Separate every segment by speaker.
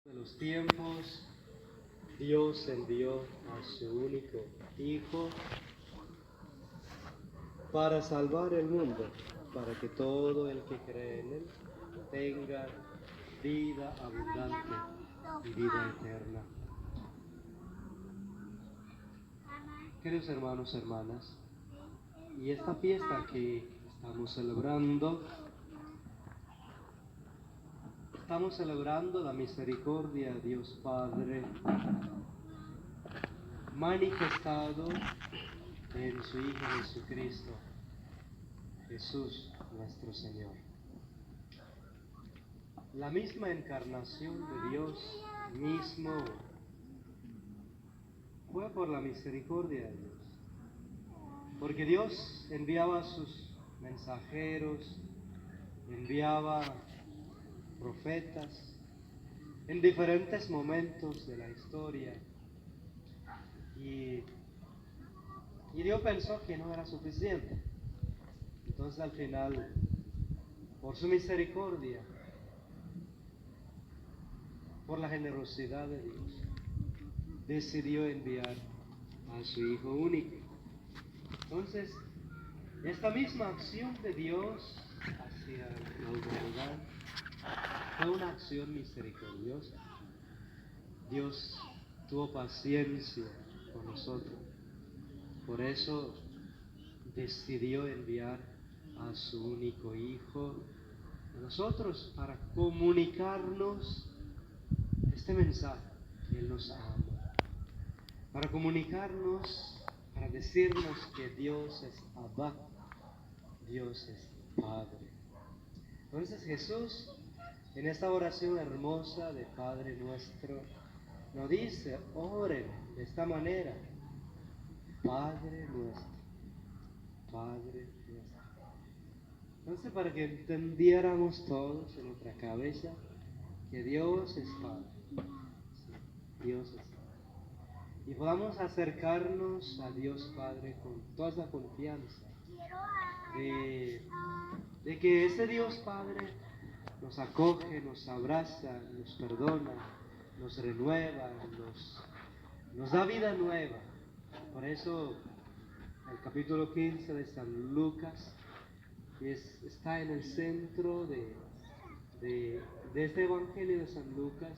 Speaker 1: De los tiempos, Dios envió a su único Hijo para salvar el mundo, para que todo el que cree en Él tenga vida abundante y vida eterna. Queridos hermanos, hermanas, y esta fiesta que estamos celebrando la misericordia de Dios Padre manifestado en su Hijo Jesucristo, Jesús nuestro Señor. La misma encarnación de Dios mismo fue por la misericordia de Dios, porque Dios enviaba a sus mensajeros, enviaba profetas en diferentes momentos de la historia, y Dios pensó que no era suficiente. Entonces al final, por su misericordia, por la generosidad de Dios, decidió enviar a su Hijo único. Entonces, esta misma acción de Dios hacia la humanidad fue una acción misericordiosa. Dios tuvo paciencia con nosotros. Por eso decidió enviar a su único Hijo a nosotros para comunicarnos este mensaje, que Él nos ama, para comunicarnos, para decirnos que Dios es Abba, Dios es Padre. Entonces Jesús, en esta oración hermosa de Padre nuestro, nos dice: oren de esta manera: Padre nuestro, Padre nuestro. Entonces, para que entendiéramos todos en nuestra cabeza que Dios es Padre, sí, Dios es Padre, y podamos acercarnos a Dios Padre con toda la confianza de que ese Dios Padre nos acoge, nos abraza, nos perdona, nos renueva, nos da vida nueva. Por eso el capítulo 15 de San Lucas está en el centro de este Evangelio de San Lucas,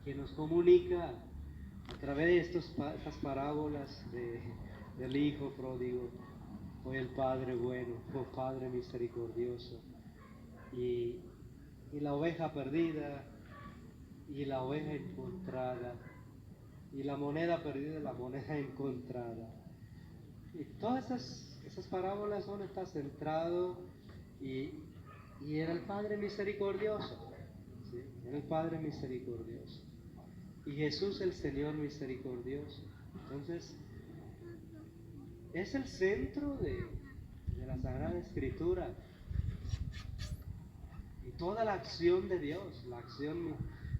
Speaker 1: que nos comunica a través de estas parábolas del Hijo pródigo. Fue el Padre bueno, fue Padre misericordioso, y la oveja perdida, y la oveja encontrada, y la moneda perdida, la moneda encontrada. Y todas esas parábolas está centrado y en el Padre misericordioso, ¿sí? En el Padre misericordioso. Y Jesús, el Señor misericordioso. Entonces, es el centro de la Sagrada Escritura. Y toda la acción de Dios, la acción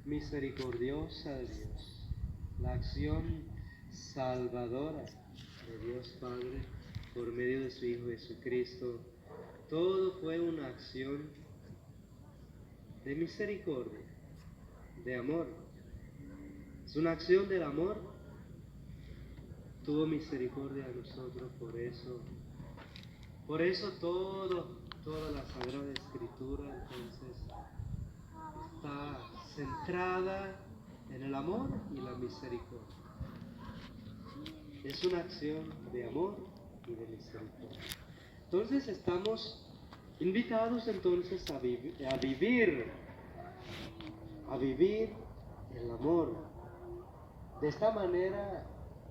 Speaker 1: misericordiosa de Dios, la acción salvadora de Dios Padre por medio de su Hijo Jesucristo, todo fue una acción de misericordia, de amor. Es una acción del amor. Tuvo misericordia de nosotros, por eso toda la Sagrada Escritura entonces está centrada en el amor y la misericordia. Es una acción de amor y de misericordia. Entonces estamos invitados entonces a vivir el amor. De esta manera,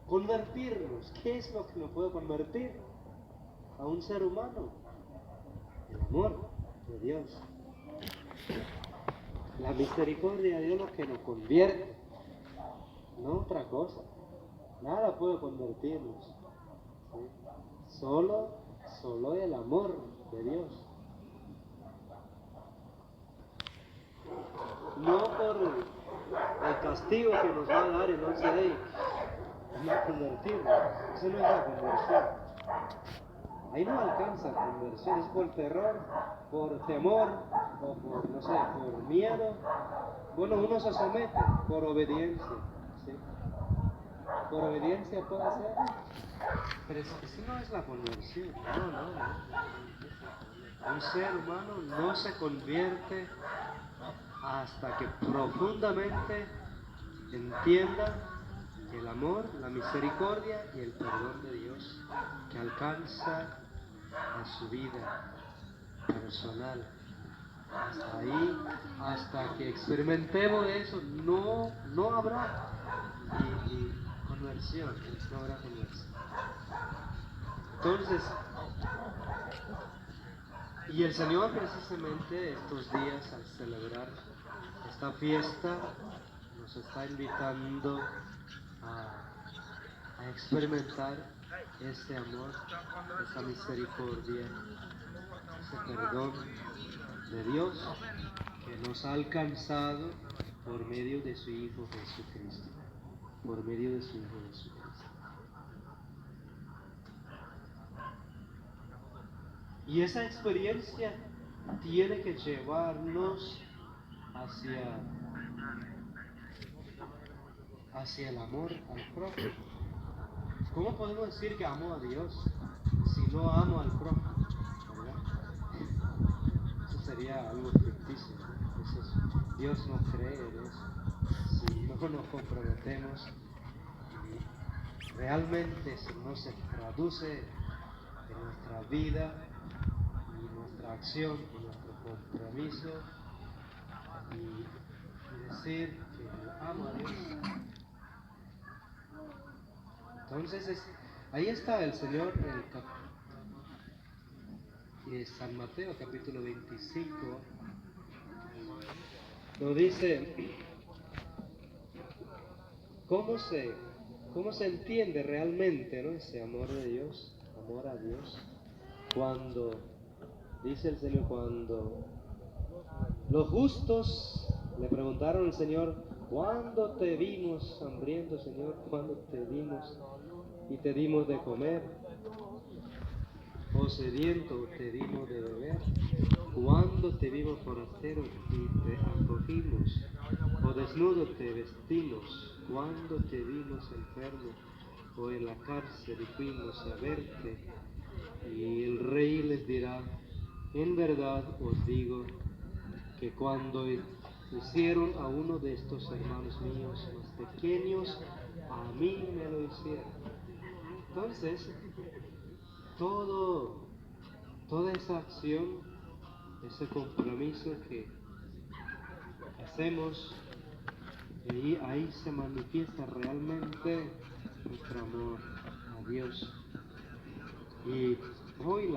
Speaker 1: convertirnos. ¿Qué es lo que nos puede convertir a un ser humano? El amor de Dios. La misericordia de Dios es lo que nos convierte, no otra cosa. Nada puede convertirnos, ¿sí? Solo el amor de Dios. No por el castigo que nos va a dar el 11 de convertirnos. Eso no es la conversión. ahí no alcanza conversión, es por terror, por temor, o por, no sé, por miedo. Bueno, uno se somete por obediencia, ¿sí? Por obediencia puede ser, pero eso no es la conversión, no. Un ser humano no se convierte hasta que profundamente entienda el amor, la misericordia y el perdón de Dios que alcanza a su vida personal. Hasta ahí, hasta que experimentemos eso, no habrá conversión, no habrá conversión. Entonces, y el Señor precisamente estos días al celebrar esta fiesta nos está invitando a experimentar ese amor, esa misericordia, ese perdón de Dios que nos ha alcanzado por medio de su Hijo Jesucristo, por medio de su Hijo Jesucristo. Y esa experiencia tiene que llevarnos hacia el amor al prójimo. ¿Cómo podemos decir que amo a Dios si no amo al prójimo? ¿Verdad? Eso sería algo ficticio, ¿no? Dios no cree en eso. Si no nos comprometemos y realmente si no se traduce en nuestra vida y nuestra acción y nuestro compromiso y decir que amo a Dios. Entonces, ahí está el Señor en San Mateo capítulo 25, nos dice cómo se entiende realmente, ¿no? Ese amor de Dios, amor a Dios, cuando, dice el Señor, cuando los justos le preguntaron al Señor: ¿cuándo te vimos hambriento, Señor? ¿Cuándo te vimos y te dimos de comer? ¿O sediento te dimos de beber? ¿Cuándo te vimos forastero y te acogimos? ¿O desnudo te vestimos? ¿Cuándo te vimos enfermo o en la cárcel y fuimos a verte? Y el rey les dirá: en verdad os digo que cuando hicieron a uno de estos hermanos míos más pequeños, a mí me lo hicieron. Entonces, toda esa acción, ese compromiso que hacemos, y ahí se manifiesta realmente nuestro amor a Dios. Y hoy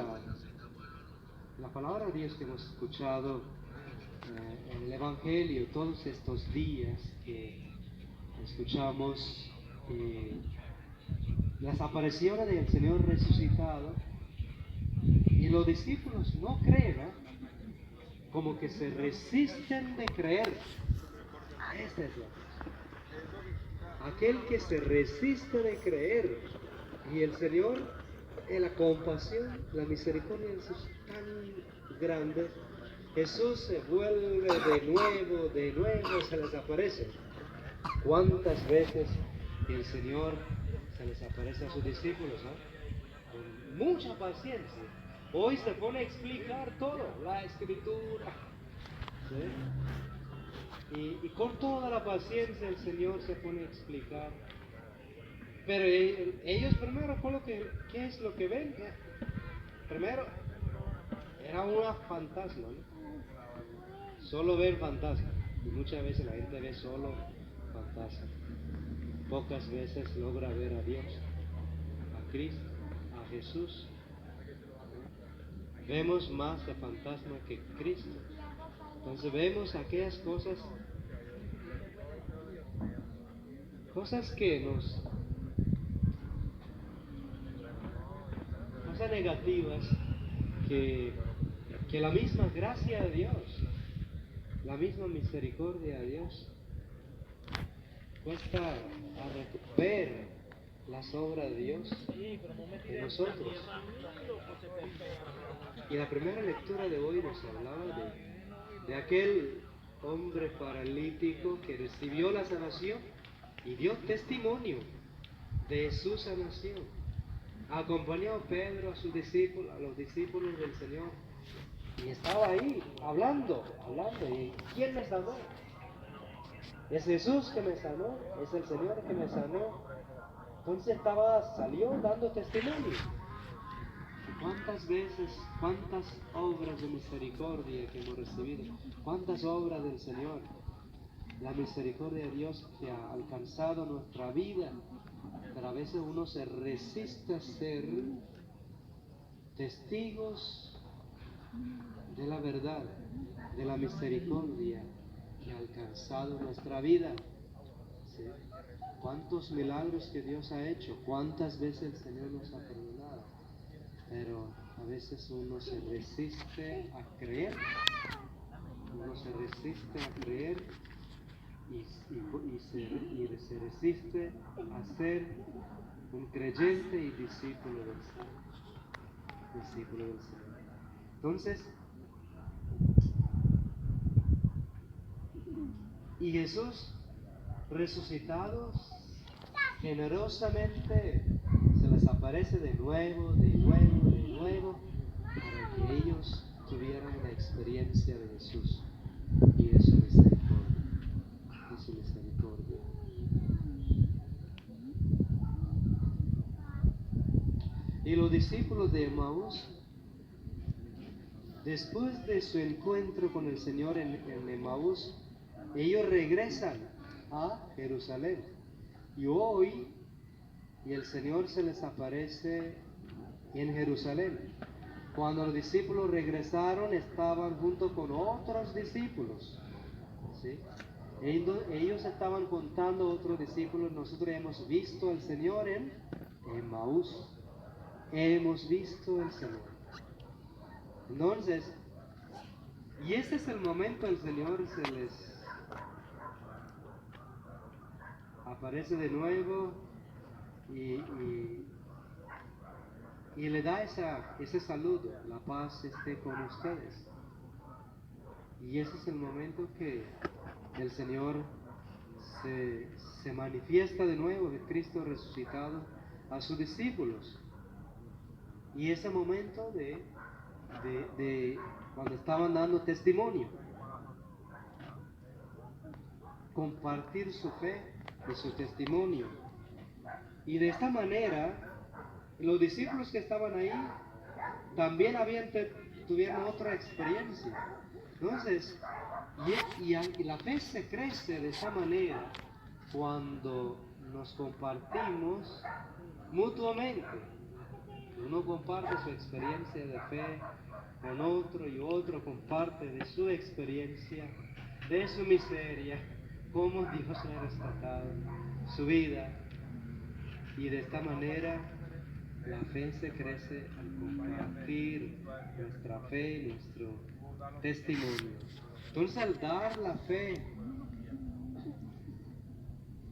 Speaker 1: la palabra de Dios que hemos escuchado en el Evangelio, todos estos días que escuchamos las apariciones del Señor resucitado, y los discípulos no creen, ¿eh? Como que se resisten de creer. Esta es la cosa. Aquel que se resiste de creer, y el Señor, en la compasión, la misericordia de Jesús tan grande, Jesús se vuelve de nuevo se les aparece. ¿Cuántas veces el Señor se les aparece a sus discípulos, con mucha paciencia? Hoy se pone a explicar todo, la escritura, ¿sí? Y con toda la paciencia el Señor se pone a explicar. Pero ellos primero, ¿qué es lo que ven? Primero, era una fantasma, ¿no? Solo ven fantasmas. Y muchas veces la gente ve solo fantasmas. Pocas veces logra ver a Dios, a Cristo, a Jesús. Vemos más de fantasma que Cristo. Entonces vemos aquellas cosas que cosas negativas, que la misma gracia de Dios, la misma misericordia de Dios cuesta a ver las obras de Dios en nosotros. Y la primera lectura de hoy nos hablaba de aquel hombre paralítico que recibió la sanación y dio testimonio de su sanación. Acompañó a Pedro, a sus discípulos, a los discípulos del Señor, y estaba ahí hablando. ¿Y quién me sanó? Es Jesús que me sanó, es el Señor que me sanó. Entonces salió dando testimonio. ¿Cuántas veces, cuántas obras de misericordia que hemos recibido? ¿Cuántas obras del Señor? La misericordia de Dios que ha alcanzado nuestra vida. Pero a veces uno se resiste a ser testigos de la verdad, de la misericordia que ha alcanzado nuestra vida. ¿Sí? ¿Cuántos milagros que Dios ha hecho? ¿Cuántas veces el Señor nos ha perdonado? Pero a veces uno se resiste a creer. Uno se resiste a creer y se resiste a ser un creyente y discípulo del Señor. Discípulo del Señor. Entonces, y Jesús resucitado generosamente se les aparece de nuevo, para que ellos tuvieran la experiencia de Jesús y de su misericordia. De su misericordia. Y los discípulos de Emaús, después de su encuentro con el Señor en Emaús, ellos regresan a Jerusalén. Y hoy, el Señor se les aparece en Jerusalén. Cuando los discípulos regresaron, estaban junto con otros discípulos. ¿Sí? Ellos estaban contando a otros discípulos: nosotros hemos visto al Señor en Emaús. Hemos visto al Señor. Entonces, y este es el momento, el Señor se les aparece de nuevo y le da ese saludo: la paz esté con ustedes. Y ese es el momento que el Señor se manifiesta de nuevo, de Cristo resucitado, a sus discípulos. Y ese momento de cuando estaban dando testimonio, compartir su fe y su testimonio. Y de esta manera, los discípulos que estaban ahí también tuvieron otra experiencia. Entonces, y la fe se crece de esa manera cuando nos compartimos mutuamente. Uno comparte su experiencia de fe con otro y otro comparte de su experiencia, de su miseria, cómo Dios le ha rescatado su vida. Y de esta manera la fe se crece al compartir nuestra fe, nuestro testimonio. Entonces, al dar la fe,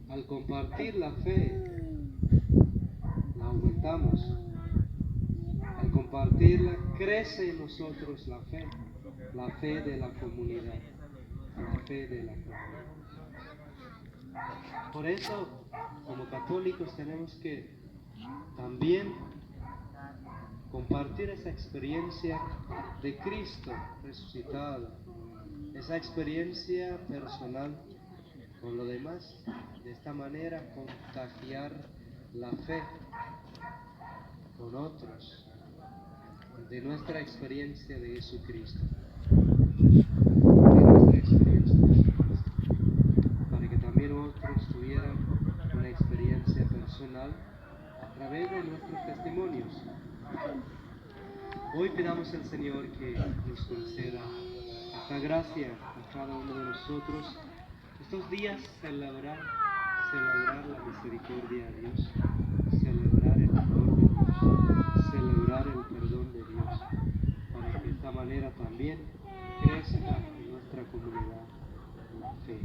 Speaker 1: al compartir la fe, la aumentamos. Al compartirla, crece en nosotros la fe de la comunidad, la fe de la comunidad. Por eso, como católicos, tenemos que también compartir esa experiencia de Cristo resucitado, esa experiencia personal con los demás. De esta manera, contagiar la fe con otros, de nuestra experiencia de Jesucristo. Para que también otros tuvieran una experiencia personal a través de nuestros testimonios. Hoy pidamos al Señor que nos conceda esta gracia a cada uno de nosotros. Estos días celebrar la misericordia de Dios, celebrar el amor de Dios, celebrar el perdón de Dios, para que de esta manera también crezca en nuestra comunidad la fe.